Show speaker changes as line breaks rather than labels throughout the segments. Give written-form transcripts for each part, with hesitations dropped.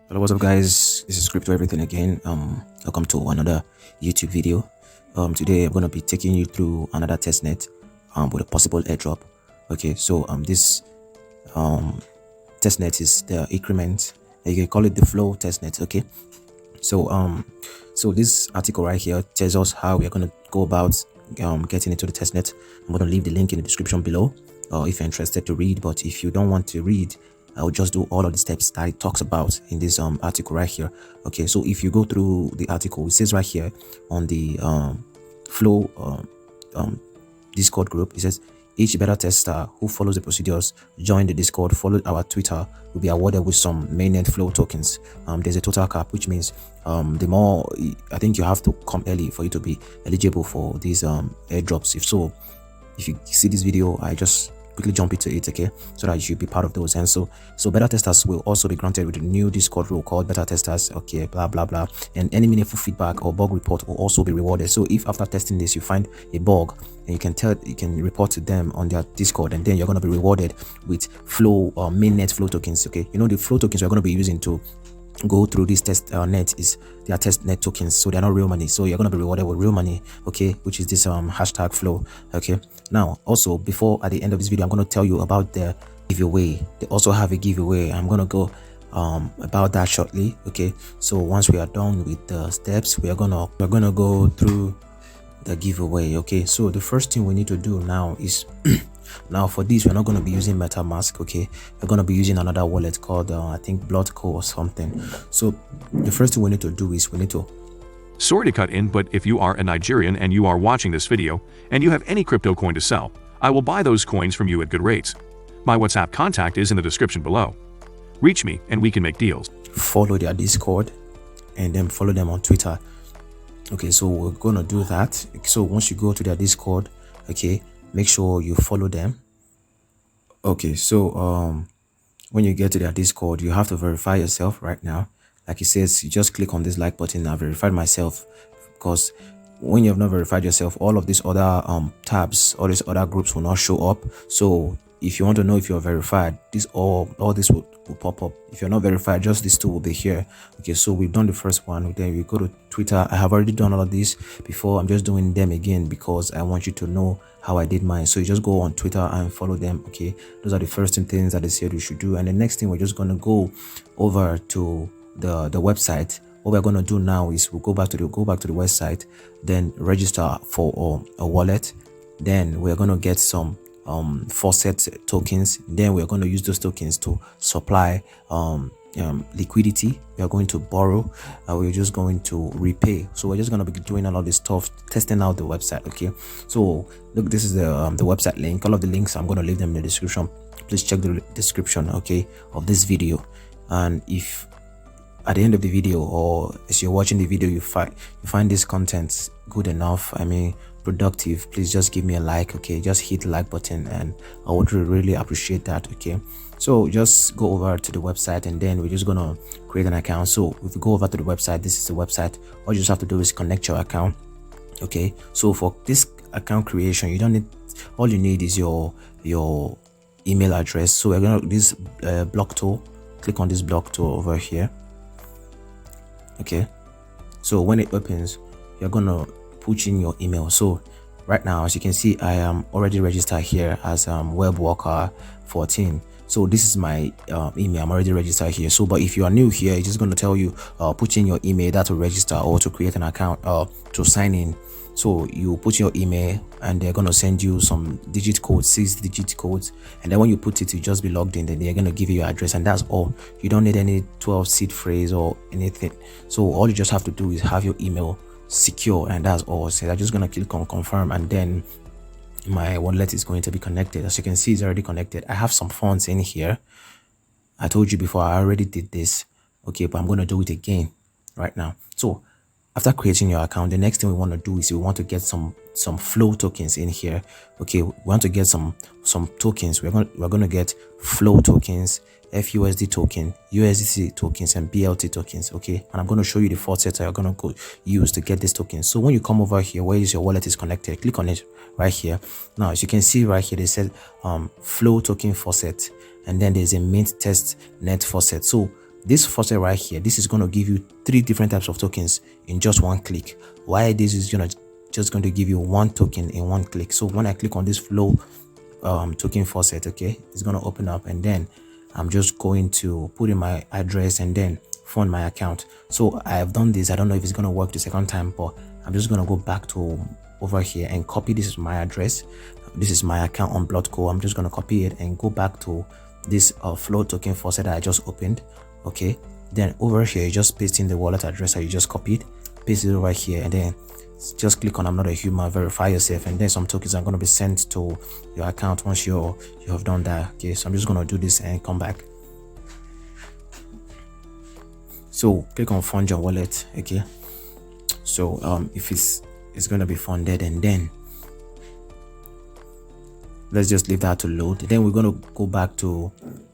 Hello, what's up guys? This is Crypto Everything again. Welcome to another YouTube video. Today I'm gonna be taking you through another testnet with a possible airdrop. Okay, so this testnet is the increment. You can call it the flow testnet. Okay, so this article right here tells us how we're gonna go about getting into the testnet. I'm gonna leave the link in the description below if you're interested to read, but if you don't want to read, I'll just do all of the steps that it talks about in this article right here. Okay, so if you go through the article, it says right here on the flow Discord group, it says each beta tester who follows the procedures, join the Discord, follow our Twitter, will be awarded with some mainnet flow tokens. There's a total cap, which means the more, I think you have to come early for you to be eligible for these airdrops. If you see this video, I just quickly jump into it, okay, so that you should be part of those. And so beta testers will also be granted with a new Discord role called beta testers, okay, blah blah blah, and any meaningful feedback or bug report will also be rewarded. So if after testing this you find a bug, and you can report to them on their Discord, and then you're going to be rewarded with flow mainnet flow tokens. Okay, you know, the flow tokens we're going to be using to go through this test net is their testnet tokens, so they're not real money, so you're going to be rewarded with real money, okay, which is this hashtag flow. Okay, now also before at the end of this video I'm going to tell you about the giveaway. They also have a giveaway. I'm going to go about that shortly. Okay, so once we are done with the steps, we're gonna go through the giveaway. Okay, so the first thing we need to do now is now for this we're not going to be using MetaMask. Okay, we're going to be using another wallet called I think Bloodco or something. So the first thing we need to do is we need to
Sorry to cut in, but if you are a Nigerian and you are watching this video and you have any crypto coin to sell, I will buy those coins from you at good rates. My WhatsApp contact is in the description below. Reach me and we can make deals.
follow their Discord and then follow them on Twitter. Okay, so we're gonna do that. So once you go to their Discord, okay, make sure you follow them. Okay, so when you get to their Discord, you have to verify yourself right now. Like it says, you just click on this like button. I verified myself, because when you have not verified yourself, all of these other tabs, all these other groups will not show up. So if you want to know if you're verified, this all this will pop up. If you're not verified, just these two will be here. Okay, so we've done the first one. Then we go to Twitter. I have already done all of this before. I'm just doing them again because I want you to know how I did mine. So you just go on Twitter and follow them. Okay, those are the first things that they said we should do. And the next thing, we're just going to go over to the website. What we're going to do now is we'll go back to the website, then register for a wallet. Then we're going to get some faucet tokens. Then we're going to use those tokens to supply liquidity. We are going to borrow. We're just going to repay. So we're just going to be doing a lot of this stuff, testing out the website. Okay, so look, this is the website link. All of the links, I'm going to leave them in the description. Please check the description, okay, of this video. And if at the end of the video, or as you're watching the video, you find this content good enough, I mean productive, please just give me a like. Okay, just hit the like button and I would really appreciate that. Okay, so just go over to the website and then we're just gonna create an account. So if you go over to the website, this is the website. All you just have to do is connect your account. Okay, so for this account creation, you don't need, all you need is your email address. So we're gonna this block tool, click on this block tool over here. Okay, so when it opens, you're gonna put in your email. So right now, as you can see, I am already registered here as web worker 14. So this is my email. I'm already registered here. So but if you are new here, it's just going to tell you put in your email that to register or to create an account to sign in. So you put your email and they're going to send you some digit codes, 6-digit codes, and then when you put it, you just be logged in. Then they're going to give you your address, and that's all. You don't need any 12 seed phrase or anything. So all you just have to do is have your email secure, and that's all. So I'm just going to click on confirm, and then my wallet is going to be connected. As you can see, it's already connected. I have some funds in here. I told you before, I already did this. Okay, but I'm going to do it again right now. So after creating your account, the next thing we want to do is we want to get some flow tokens in here. Okay, we want to get some tokens. We're going to get flow tokens, FUSD token, USDC tokens, and BLT tokens. Okay, and I'm going to show you the faucet you're going to go use to get this token. So when you come over here where your wallet is connected, click on it right here. Now as you can see right here, they said flow token faucet, and then there's a mint test net faucet. So this faucet right here, this is going to give you 3 different types of tokens in just one click, while this is just going to give you 1 token in 1 click. So when I click on this flow token faucet, okay, it's going to open up, and then I'm just going to put in my address and then fund my account. So I have done this. I don't know if it's going to work the second time, but I'm just going to go back to over here and copy. This is my address, this is my account on Bloodco. I'm just going to copy it and go back to this flow token faucet that I just opened. Okay, then over here you just paste in the wallet address that you just copied, paste it over here, and then just click on I'm not a human, verify yourself, and then some tokens are going to be sent to your account once you have done that. Okay, so I'm just going to do this and come back. So click on fund your wallet. Okay, so if it's going to be funded, and then let's just leave that to load. Then we're going to go back to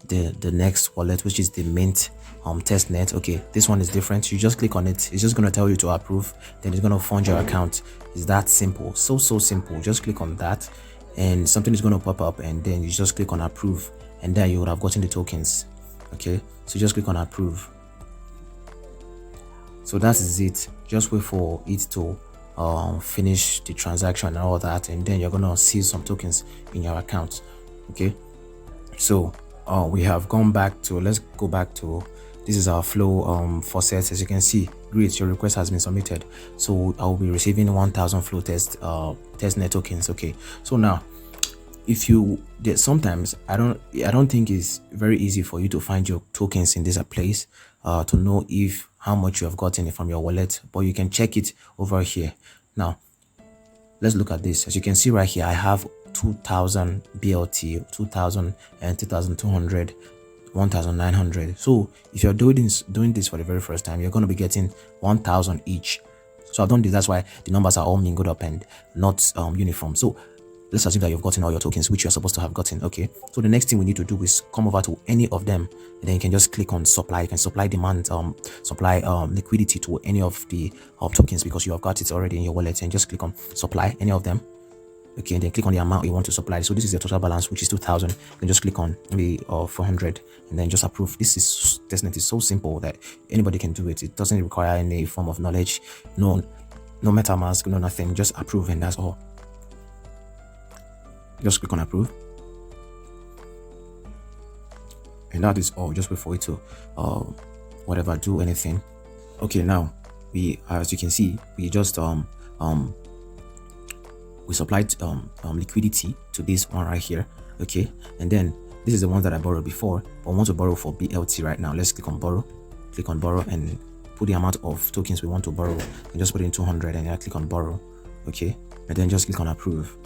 the next wallet, which is the Mint Testnet. Okay, this one is different. You just click on it, it's just going to tell you to approve, then it's going to fund your account. It's that simple. So simple. Just click on that and something is going to pop up, and then you just click on approve, and then you would have gotten the tokens. Okay, so just click on approve. So that is it. Just wait for it to finish the transaction and all that, and then you're gonna see some tokens in your account. Okay, so we have gone back to, let's go back to, this is our flow faucet. As you can see, great, your request has been submitted. So I will be receiving 1000 flow testnet tokens. Okay, so now if you sometimes I don't think it's very easy for you to find your tokens in this place to know if how much you have gotten from your wallet, but you can check it over here. Now let's look at this. As you can see right here, I have 2000 BLT, 2000 and 2200, 1900. So if you're doing this for the very first time, you're going to be getting 1000 each. So I've done this, that's why the numbers are all mingled up and not uniform. So let's assume that you've gotten all your tokens, which you're supposed to have gotten. Okay, so the next thing we need to do is come over to any of them, and then you can just click on supply. You can supply demand, supply liquidity to any of the tokens, because you have got it already in your wallet, and just click on supply any of them. Okay, and then click on the amount you want to supply. So this is the total balance, which is 2000. You can just click on maybe 400 and then just approve. Testnet is so simple that anybody can do it. It doesn't require any form of knowledge, no MetaMask, no nothing. Just approve, and that's all. Just click on approve, and that is all. Just wait for it to whatever, do anything. Okay, now we, as you can see, we just we supplied liquidity to this one right here. Okay, and then this is the one that I borrowed before, but I want to borrow for BLT right now. Let's click on borrow, and put the amount of tokens we want to borrow, and just put in 200, and then click on borrow. Okay, and then just click on approve.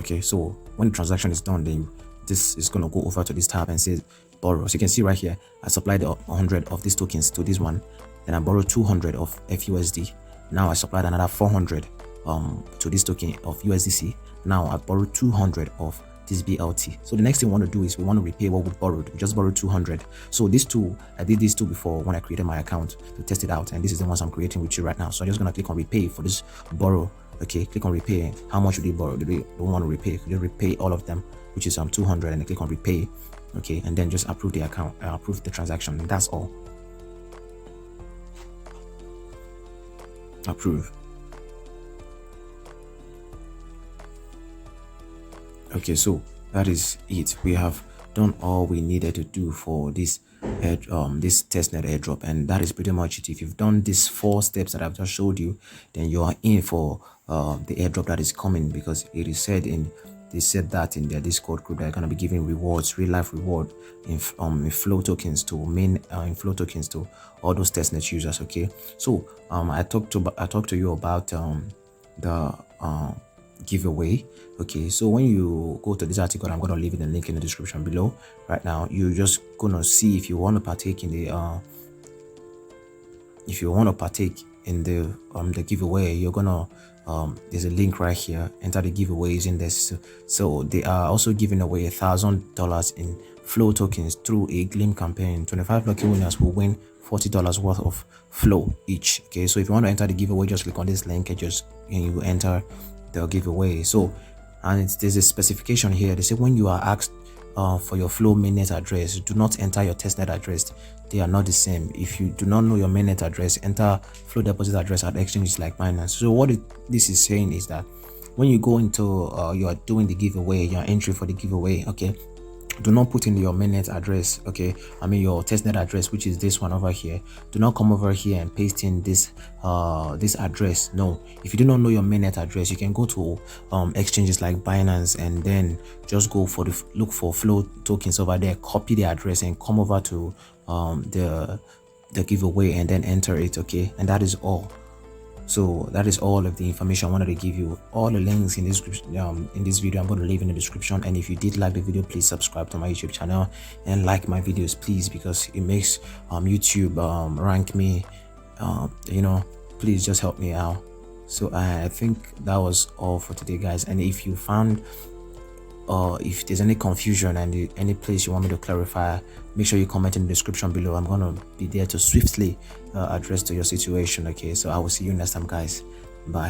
Okay, so when the transaction is done, then this is going to go over to this tab and say borrow. So you can see right here, I supplied 100 of these tokens to this one, then I borrowed 200 of FUSD. Now I supplied another 400 to this token of USDC. Now I borrowed 200 of this BLT. So the next thing we want to do is we want to repay what we borrowed. We just borrowed 200. So these two, I did these two before when I created my account to test it out, and this is the ones I'm creating with you right now. So I'm just going to click on repay for this borrow. Okay, click on repay. How much would you borrow? Do we want to repay? Could you repay all of them, which is 200, and then click on repay. Okay, and then just approve the account, approve the transaction, and that's all. Approve. Okay, so that is it. We have done all we needed to do for this this testnet airdrop, and that is pretty much it. If you've done these 4 steps that I've just showed you, then you are in for the airdrop that is coming, because it is said they said that in their Discord group they're going to be giving rewards, real life reward in flow tokens to in flow tokens to all those testnet users. Okay, so I talked to you about the giveaway. Okay, so when you go to this article, I'm going to leave the link in the description below. Right now, you're just gonna see if you want to partake in the the giveaway. You're gonna there's a link right here. Enter the giveaways in this. So they are also giving away $1,000 in flow tokens through a Gleam campaign. 25 lucky winners will win $40 worth of flow each. Okay, so if you want to enter the giveaway, just click on this link and you enter the giveaway. So, and there's a specification here. They say when you are asked for your flow mainnet address, do not enter your testnet address. They are not the same. If you do not know your mainnet address, enter flow deposit address at exchanges like Binance. So what this is saying is that when you go into you are doing the giveaway, your entry for the giveaway, okay, do not put in your mainnet address, okay, I mean your testnet address, which is this one over here. Do not come over here and paste in this this address. No, if you do not know your mainnet address, you can go to exchanges like Binance and then just go for the look for flow tokens over there, copy the address and come over to the giveaway and then enter it, okay, and that is all. So that is all of the information I wanted to give you. All the links in this video I'm going to leave in the description. And if you did like the video, please subscribe to my YouTube channel and like my videos, please, because it makes YouTube rank me. You know, please just help me out. So I think that was all for today, guys. And if you found if there's any confusion and any place you want me to clarify, make sure you comment in the description below. I'm gonna be there to swiftly address to your situation. Okay, so I will see you next time, guys. Bye.